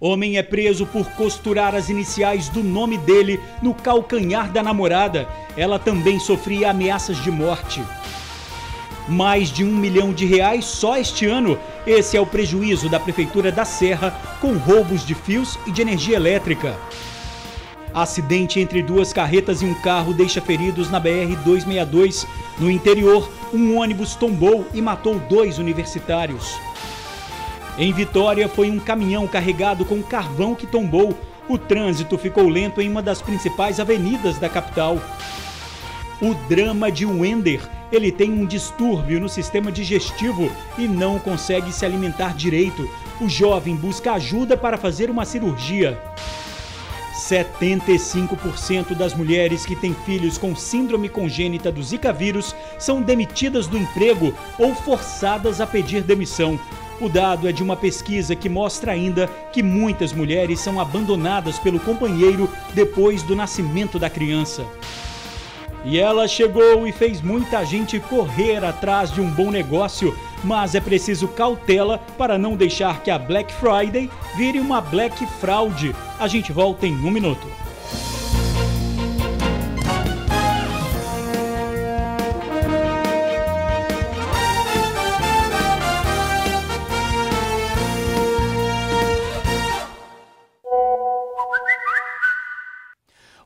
Homem é preso por costurar as iniciais do nome dele no calcanhar da namorada. Ela também sofria ameaças de morte. Mais de R$1 milhão só este ano. Esse é o prejuízo da Prefeitura da Serra com roubos de fios e de energia elétrica. Acidente entre duas carretas e um carro deixa feridos na BR-262. No interior, um ônibus tombou e matou 2 universitários. Em Vitória, foi um caminhão carregado com carvão que tombou. O trânsito ficou lento em uma das principais avenidas da capital. O drama de Wender. Ele tem um distúrbio no sistema digestivo e não consegue se alimentar direito. O jovem busca ajuda para fazer uma cirurgia. 75% das mulheres que têm filhos com síndrome congênita do Zika vírus são demitidas do emprego ou forçadas a pedir demissão. O dado é de uma pesquisa que mostra ainda que muitas mulheres são abandonadas pelo companheiro depois do nascimento da criança. E ela chegou e fez muita gente correr atrás de um bom negócio, mas é preciso cautela para não deixar que a Black Friday vire uma Black Fraude. A gente volta em 1 minuto.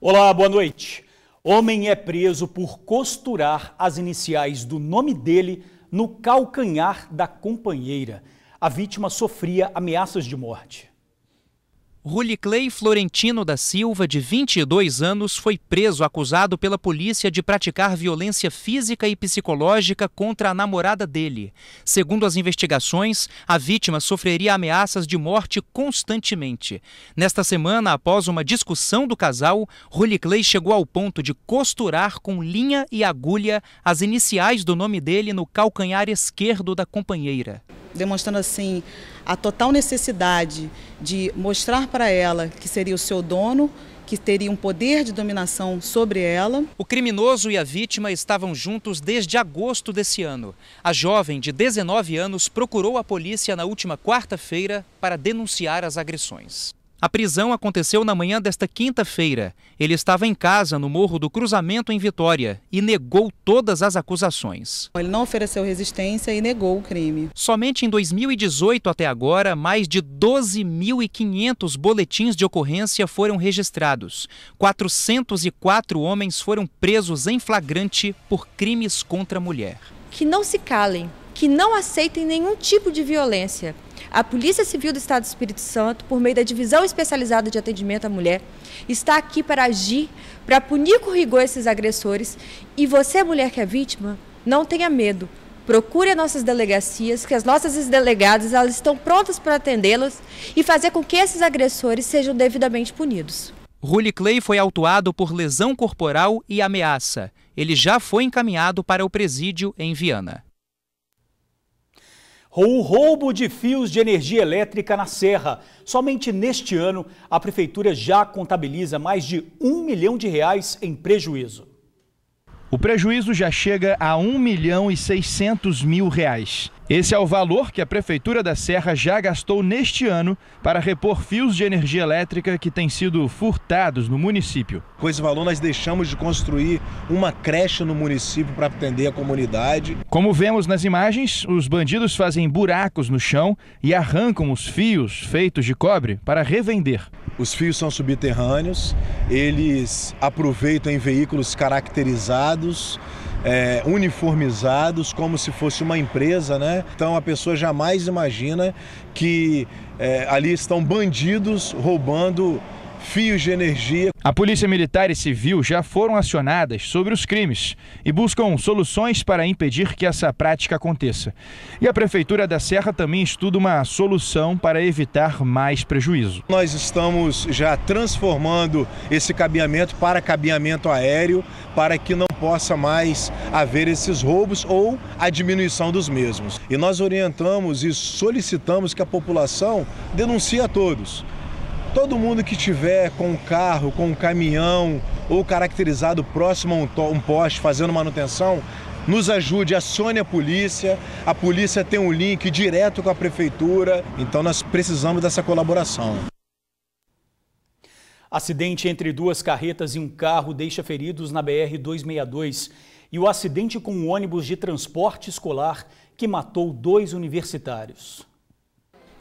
Olá, boa noite. Homem é preso por costurar as iniciais do nome dele no calcanhar da companheira. A vítima sofria ameaças de morte. Rulicley Florentino da Silva, de 22 anos, foi preso acusado pela polícia de praticar violência física e psicológica contra a namorada dele. Segundo as investigações, a vítima sofreria ameaças de morte constantemente. Nesta semana, após uma discussão do casal, Rulicley chegou ao ponto de costurar com linha e agulha as iniciais do nome dele no calcanhar esquerdo da companheira. Demonstrando assim a total necessidade de mostrar para ela que seria o seu dono, que teria um poder de dominação sobre ela. O criminoso e a vítima estavam juntos desde agosto desse ano. A jovem, de 19 anos, procurou a polícia na última quarta-feira para denunciar as agressões. A prisão aconteceu na manhã desta quinta-feira. Ele estava em casa no Morro do Cruzamento, em Vitória, e negou todas as acusações. Ele não ofereceu resistência e negou o crime. Somente em 2018 até agora, mais de 12.500 boletins de ocorrência foram registrados. 404 homens foram presos em flagrante por crimes contra a mulher. Que não se calem, que não aceitem nenhum tipo de violência. A Polícia Civil do Estado do Espírito Santo, por meio da Divisão Especializada de Atendimento à Mulher, está aqui para agir, para punir com rigor esses agressores. E você, mulher que é vítima, não tenha medo. Procure as nossas delegacias, que as nossas delegadas elas estão prontas para atendê-las e fazer com que esses agressores sejam devidamente punidos. Rulicley foi autuado por lesão corporal e ameaça. Ele já foi encaminhado para o presídio em Viana. O roubo de fios de energia elétrica na Serra. Somente neste ano, a Prefeitura já contabiliza mais de R$1 milhão em prejuízo. O prejuízo já chega a R$1.600.000. Esse é o valor que a Prefeitura da Serra já gastou neste ano para repor fios de energia elétrica que têm sido furtados no município. Com esse valor nós deixamos de construir uma creche no município para atender a comunidade. Como vemos nas imagens, os bandidos fazem buracos no chão e arrancam os fios feitos de cobre para revender. Os fios são subterrâneos, eles aproveitam em veículos caracterizados, uniformizados, como se fosse uma empresa, né? Então a pessoa jamais imagina que ali estão bandidos roubando fios de energia. A Polícia Militar e Civil já foram acionadas sobre os crimes e buscam soluções para impedir que essa prática aconteça. E a Prefeitura da Serra também estuda uma solução para evitar mais prejuízo. Nós estamos já transformando esse cabeamento para cabeamento aéreo, para que não possa mais haver esses roubos ou a diminuição dos mesmos. E nós orientamos e solicitamos que a população denuncie a todos. Todo mundo que estiver com um carro, com um caminhão ou caracterizado próximo a um poste fazendo manutenção, nos ajude, acione a polícia tem um link direto com a Prefeitura, então nós precisamos dessa colaboração. Acidente entre duas carretas e um carro deixa feridos na BR-262 e o acidente com um ônibus de transporte escolar que matou 2 universitários.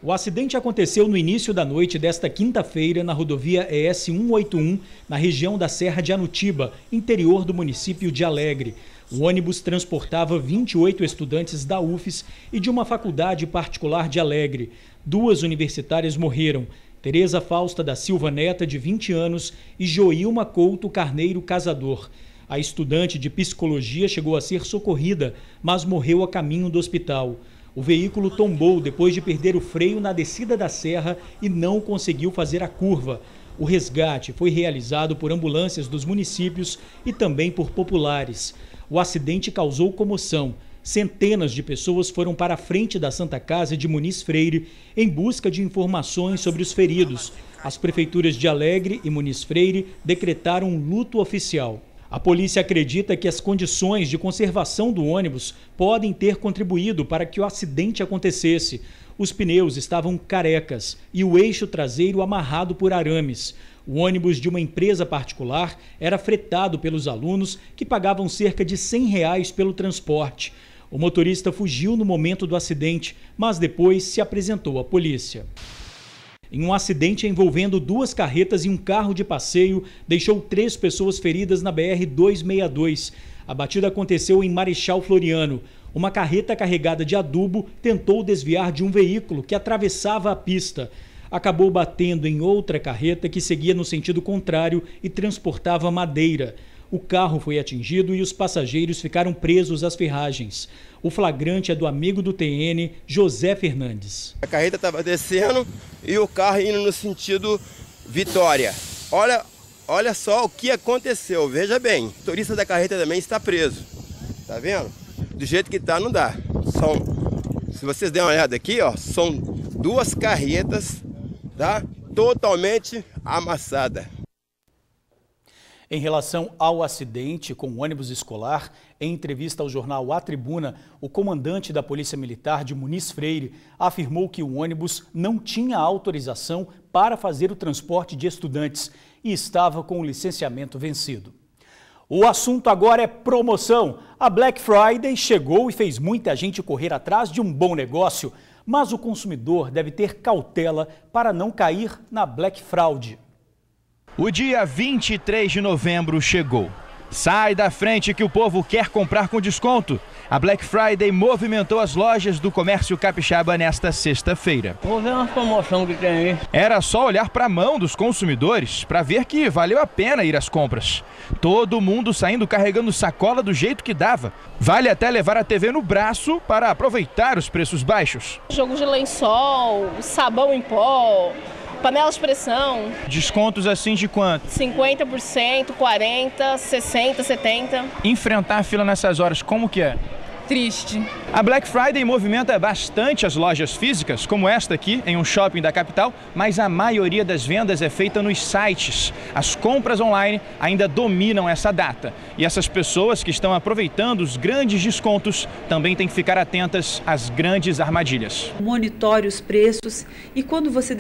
O acidente aconteceu no início da noite desta quinta-feira na rodovia ES 181, na região da Serra de Anutiba, interior do município de Alegre. O ônibus transportava 28 estudantes da UFES e de uma faculdade particular de Alegre. 2 universitárias morreram. Tereza Fausta da Silva Neta, de 20 anos, e Joilma Couto Carneiro Casador. A estudante de psicologia chegou a ser socorrida, mas morreu a caminho do hospital. O veículo tombou depois de perder o freio na descida da serra e não conseguiu fazer a curva. O resgate foi realizado por ambulâncias dos municípios e também por populares. O acidente causou comoção. Centenas de pessoas foram para a frente da Santa Casa de Muniz Freire em busca de informações sobre os feridos. As prefeituras de Alegre e Muniz Freire decretaram um luto oficial. A polícia acredita que as condições de conservação do ônibus podem ter contribuído para que o acidente acontecesse. Os pneus estavam carecas e o eixo traseiro amarrado por arames. O ônibus de uma empresa particular era fretado pelos alunos que pagavam cerca de R$100 pelo transporte. O motorista fugiu no momento do acidente, mas depois se apresentou à polícia. Em um acidente envolvendo 2 carretas e um carro de passeio, deixou 3 pessoas feridas na BR-262. A batida aconteceu em Marechal Floriano. Uma carreta carregada de adubo tentou desviar de um veículo que atravessava a pista. Acabou batendo em outra carreta que seguia no sentido contrário e transportava madeira. O carro foi atingido e os passageiros ficaram presos às ferragens. O flagrante é do amigo do TN, José Fernandes. A carreta estava descendo e o carro indo no sentido Vitória. Olha só o que aconteceu, veja bem. O motorista da carreta também está preso. Tá vendo? Do jeito que está, não dá. Se vocês derem uma olhada aqui, ó, são 2 carretas, tá? Totalmente amassada. Em relação ao acidente com o ônibus escolar, em entrevista ao jornal A Tribuna, o comandante da Polícia Militar de Muniz Freire afirmou que o ônibus não tinha autorização para fazer o transporte de estudantes e estava com o licenciamento vencido. O assunto agora é promoção. A Black Friday chegou e fez muita gente correr atrás de um bom negócio, mas o consumidor deve ter cautela para não cair na Black Fraud. O dia 23 de novembro chegou. Sai da frente que o povo quer comprar com desconto. A Black Friday movimentou as lojas do comércio capixaba nesta sexta-feira. Vou ver uma promoção que tem aí. Era só olhar para a mão dos consumidores para ver que valeu a pena ir às compras. Todo mundo saindo carregando sacola do jeito que dava. Vale até levar a TV no braço para aproveitar os preços baixos. Jogo de lençol, sabão em pó, panela de pressão. Descontos assim de quanto? 50%, 40%, 60%, 70%. Enfrentar a fila nessas horas, como que é? Triste. A Black Friday movimenta bastante as lojas físicas, como esta aqui, em um shopping da capital, mas a maioria das vendas é feita nos sites. As compras online ainda dominam essa data. E essas pessoas que estão aproveitando os grandes descontos também têm que ficar atentas às grandes armadilhas. Monitore os preços e quando você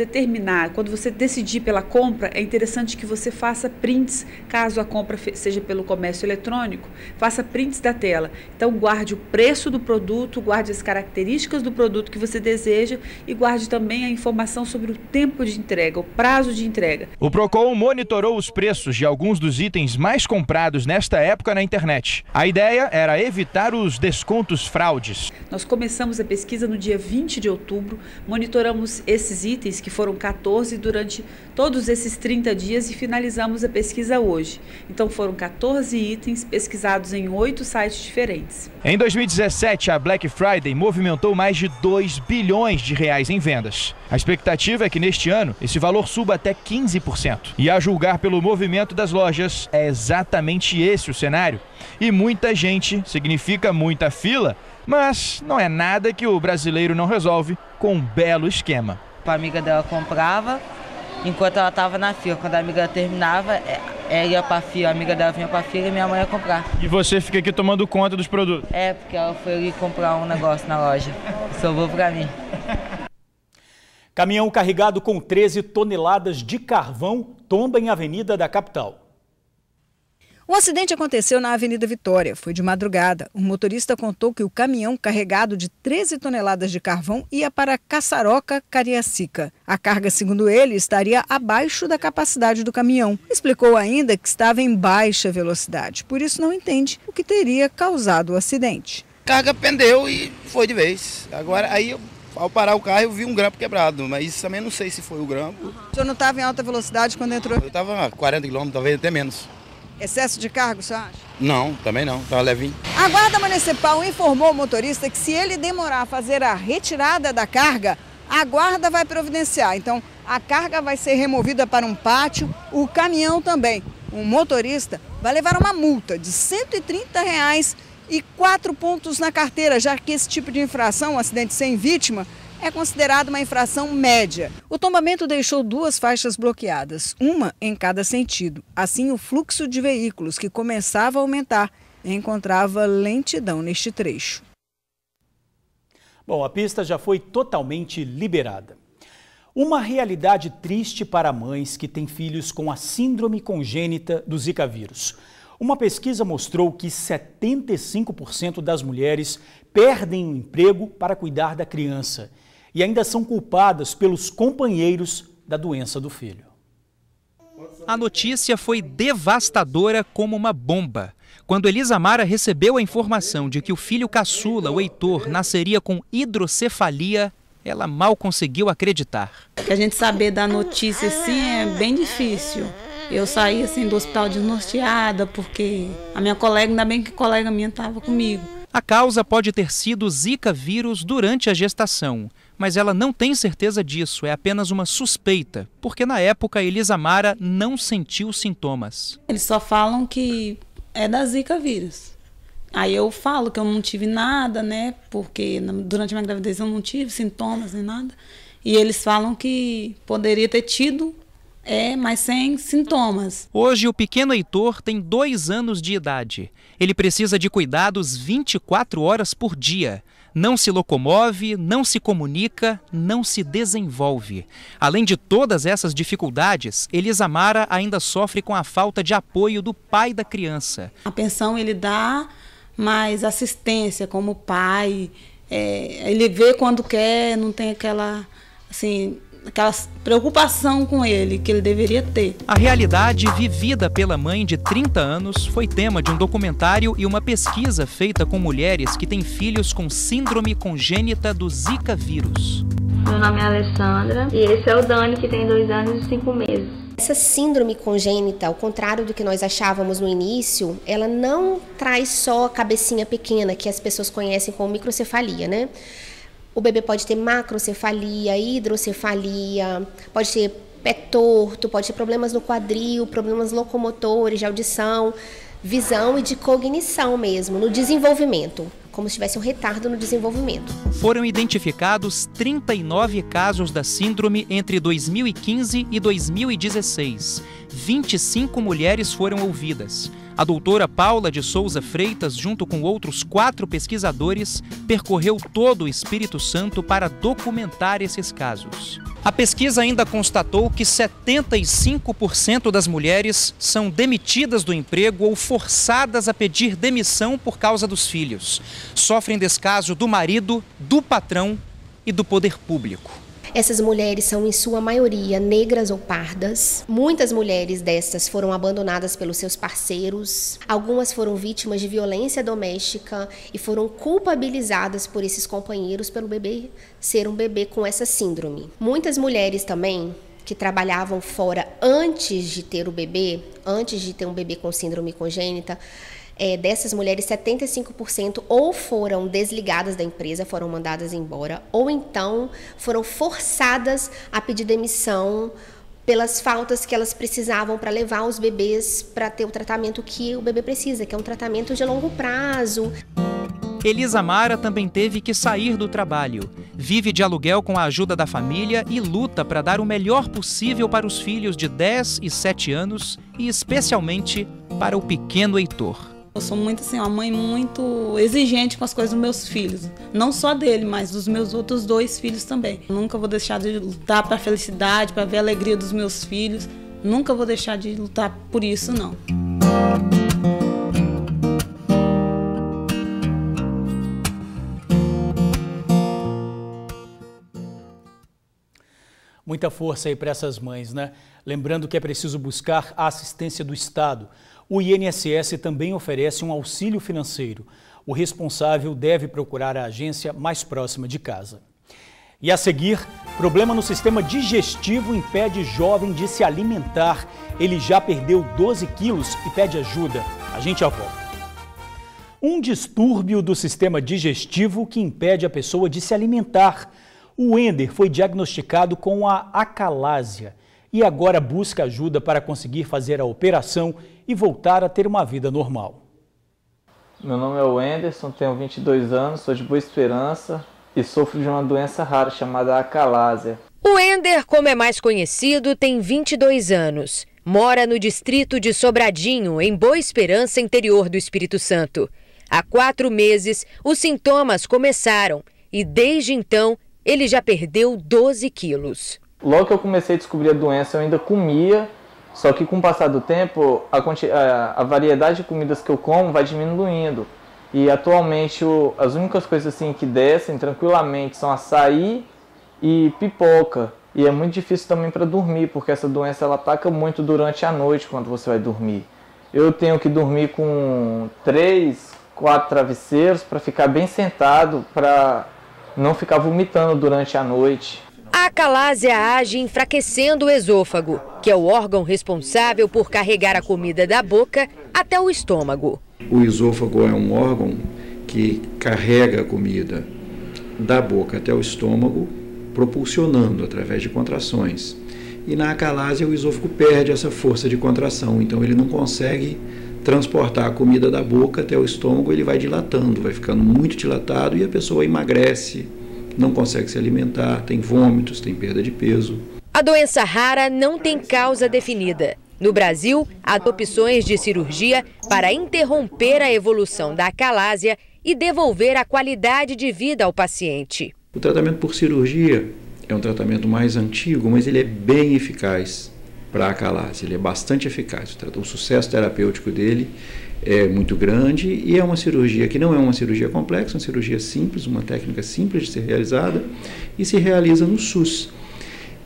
decidir pela compra, é interessante que você faça prints, caso a compra seja pelo comércio eletrônico, faça prints da tela. Então guarde o preço do produto, guarde as características do produto que você deseja e guarde também a informação sobre o tempo de entrega, o prazo de entrega. O Procon monitorou os preços de alguns dos itens mais comprados nesta época na internet. A ideia era evitar os descontos fraudes. Nós começamos a pesquisa no dia 20 de outubro, monitoramos esses itens, que foram 14 durante todos esses 30 dias e finalizamos a pesquisa hoje. Então foram 14 itens pesquisados em 8 sites diferentes. Em 2017, a Black Friday movimentou mais de 2 bilhões de reais em vendas. A expectativa é que neste ano esse valor suba até 15%. E a julgar pelo movimento das lojas, é exatamente esse o cenário. E muita gente significa muita fila, mas não é nada que o brasileiro não resolve com um belo esquema. A amiga dela comprava enquanto ela estava na fila. Quando a amiga terminava, ela ia para a fila, a amiga dela vinha para a fila e minha mãe ia comprar. E você fica aqui tomando conta dos produtos? É, porque ela foi ali comprar um negócio na loja. Sobrou para mim. Caminhão carregado com 13 toneladas de carvão tomba em avenida da capital. O acidente aconteceu na Avenida Vitória. Foi de madrugada. O motorista contou que o caminhão carregado de 13 toneladas de carvão ia para Caçaroca, Cariacica. A carga, segundo ele, estaria abaixo da capacidade do caminhão. Explicou ainda que estava em baixa velocidade, por isso não entende o que teria causado o acidente. A carga pendeu e foi de vez. Agora, aí ao parar o carro eu vi um grampo quebrado, mas também não sei se foi o grampo. O senhor não estava em alta velocidade quando entrou? Eu estava a 40 km, talvez até menos. Excesso de carga, o senhor acha? Não, também não, estava levinho. A Guarda Municipal informou o motorista que se ele demorar a fazer a retirada da carga, a guarda vai providenciar. Então, a carga vai ser removida para um pátio, o caminhão também. O motorista vai levar uma multa de R$ 130 e 4 pontos na carteira, já que esse tipo de infração, um acidente sem vítima, é considerado uma infração média. O tombamento deixou 2 faixas bloqueadas, uma em cada sentido. Assim, o fluxo de veículos, que começava a aumentar, encontrava lentidão neste trecho. Bom, a pista já foi totalmente liberada. Uma realidade triste para mães que têm filhos com a síndrome congênita do Zika vírus. Uma pesquisa mostrou que 75% das mulheres perdem o emprego para cuidar da criança e ainda são culpadas pelos companheiros da doença do filho. A notícia foi devastadora como uma bomba. Quando Elisamara recebeu a informação de que o filho caçula, o Heitor, nasceria com hidrocefalia, ela mal conseguiu acreditar. A gente saber da notícia assim é bem difícil. Eu saí assim do hospital desnorteada porque a minha colega, ainda bem que a colega minha estava comigo. A causa pode ter sido Zika vírus durante a gestação, mas ela não tem certeza disso, é apenas uma suspeita, porque na época Elisamara não sentiu sintomas. Eles só falam que é da Zika vírus. Aí eu falo que eu não tive nada, né, porque durante a minha gravidez eu não tive sintomas nem nada. E eles falam que poderia ter tido, mas sem sintomas. Hoje o pequeno Heitor tem 2 anos de idade. Ele precisa de cuidados 24 horas por dia. Não se locomove, não se comunica, não se desenvolve. Além de todas essas dificuldades, Elisamara ainda sofre com a falta de apoio do pai da criança. A pensão ele dá, mas assistência como pai, ele vê quando quer, não tem aquela preocupação com ele que ele deveria ter. A realidade vivida pela mãe de 30 anos foi tema de um documentário e uma pesquisa feita com mulheres que têm filhos com síndrome congênita do Zika vírus. Meu nome é Alessandra e esse é o Dani, que tem 2 anos e 5 meses. Essa síndrome congênita, ao contrário do que nós achávamos no início, ela não traz só a cabecinha pequena que as pessoas conhecem como microcefalia, né? O bebê pode ter macrocefalia, hidrocefalia, pode ter pé torto, pode ter problemas no quadril, problemas locomotores, de audição, visão e de cognição mesmo, no desenvolvimento, como se tivesse um retardo no desenvolvimento. Foram identificados 39 casos da síndrome entre 2015 e 2016. 25 mulheres foram ouvidas. A doutora Paula de Souza Freitas, junto com outros 4 pesquisadores, percorreu todo o Espírito Santo para documentar esses casos. A pesquisa ainda constatou que 75% das mulheres são demitidas do emprego ou forçadas a pedir demissão por causa dos filhos. Sofrem descaso do marido, do patrão e do poder público. Essas mulheres são, em sua maioria, negras ou pardas. Muitas mulheres destas foram abandonadas pelos seus parceiros. Algumas foram vítimas de violência doméstica e foram culpabilizadas por esses companheiros pelo bebê ser um bebê com essa síndrome. Muitas mulheres também que trabalhavam fora antes de ter o bebê, antes de ter um bebê com síndrome congênita, dessas mulheres, 75% ou foram desligadas da empresa, foram mandadas embora, ou então foram forçadas a pedir demissão pelas faltas que elas precisavam para levar os bebês para ter o tratamento que o bebê precisa, que é um tratamento de longo prazo. Elisamara também teve que sair do trabalho. Vive de aluguel com a ajuda da família e luta para dar o melhor possível para os filhos de 10 e 7 anos e especialmente para o pequeno Heitor. Eu sou muito assim, uma mãe muito exigente com as coisas dos meus filhos. Não só dele, mas dos meus outros 2 filhos também. Eu nunca vou deixar de lutar para a felicidade, para ver a alegria dos meus filhos. Nunca vou deixar de lutar por isso, não. Muita força aí para essas mães, né? Lembrando que é preciso buscar a assistência do Estado. O INSS também oferece um auxílio financeiro. O responsável deve procurar a agência mais próxima de casa. E a seguir, problema no sistema digestivo impede jovem de se alimentar. Ele já perdeu 12 quilos e pede ajuda. A gente já volta. Um distúrbio do sistema digestivo que impede a pessoa de se alimentar. O Wender foi diagnosticado com a acalásia e agora busca ajuda para conseguir fazer a operação e voltar a ter uma vida normal. Meu nome é Wenderson, tenho 22 anos, sou de Boa Esperança e sofro de uma doença rara chamada acalásia. O Wender, como é mais conhecido, tem 22 anos. Mora no distrito de Sobradinho, em Boa Esperança, interior do Espírito Santo. Há 4 meses, os sintomas começaram e desde então ele já perdeu 12 quilos. Logo que eu comecei a descobrir a doença, eu ainda comia, só que com o passar do tempo, a variedade de comidas que eu como vai diminuindo. E atualmente as únicas coisas assim que descem tranquilamente são açaí e pipoca. E é muito difícil também para dormir, porque essa doença ela ataca muito durante a noite quando você vai dormir. Eu tenho que dormir com 3, 4 travesseiros para ficar bem sentado, para não ficar vomitando durante a noite. A acalásia age enfraquecendo o esôfago, que é o órgão responsável por carregar a comida da boca até o estômago. O esôfago é um órgão que carrega a comida da boca até o estômago, propulsionando através de contrações. E na acalásia o esôfago perde essa força de contração, então ele não consegue transportar a comida da boca até o estômago, ele vai dilatando, vai ficando muito dilatado e a pessoa emagrece, não consegue se alimentar, tem vômitos, tem perda de peso. A doença rara não tem causa definida. No Brasil, há opções de cirurgia para interromper a evolução da acalásia e devolver a qualidade de vida ao paciente. O tratamento por cirurgia é um tratamento mais antigo, mas ele é bem eficaz para a acalásia, ele é bastante eficaz. O sucesso terapêutico dele é muito grande e é uma cirurgia que não é uma cirurgia complexa, uma cirurgia simples, uma técnica simples de ser realizada e se realiza no SUS.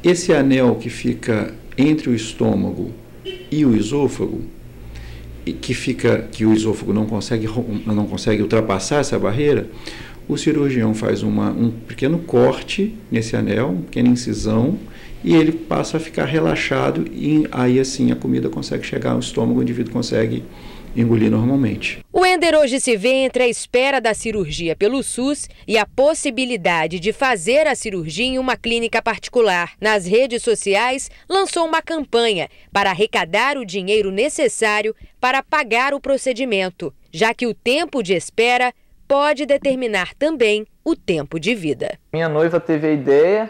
Esse anel que fica entre o estômago e o esôfago, que o esôfago não consegue ultrapassar essa barreira, o cirurgião faz um pequeno corte nesse anel, uma pequena incisão, e ele passa a ficar relaxado e aí assim a comida consegue chegar ao estômago, o indivíduo consegue engolir normalmente. O Wender hoje se vê entre a espera da cirurgia pelo SUS e a possibilidade de fazer a cirurgia em uma clínica particular. Nas redes sociais, lançou uma campanha para arrecadar o dinheiro necessário para pagar o procedimento, já que o tempo de espera pode determinar também o tempo de vida. Minha noiva teve a ideia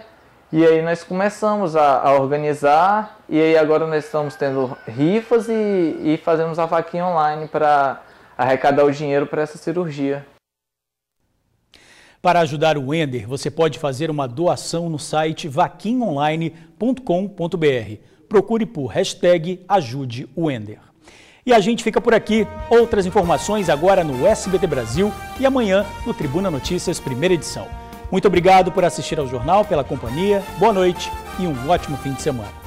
e aí nós começamos a organizar e aí agora nós estamos tendo rifas e fazemos a vaquinha online para arrecadar o dinheiro para essa cirurgia. Para ajudar o Wender, você pode fazer uma doação no site vaquinhaonline.com.br. Procure por #AjudeOWender. E a gente fica por aqui. Outras informações agora no SBT Brasil e amanhã no Tribuna Notícias, primeira edição. Muito obrigado por assistir ao jornal, pela companhia, boa noite e um ótimo fim de semana.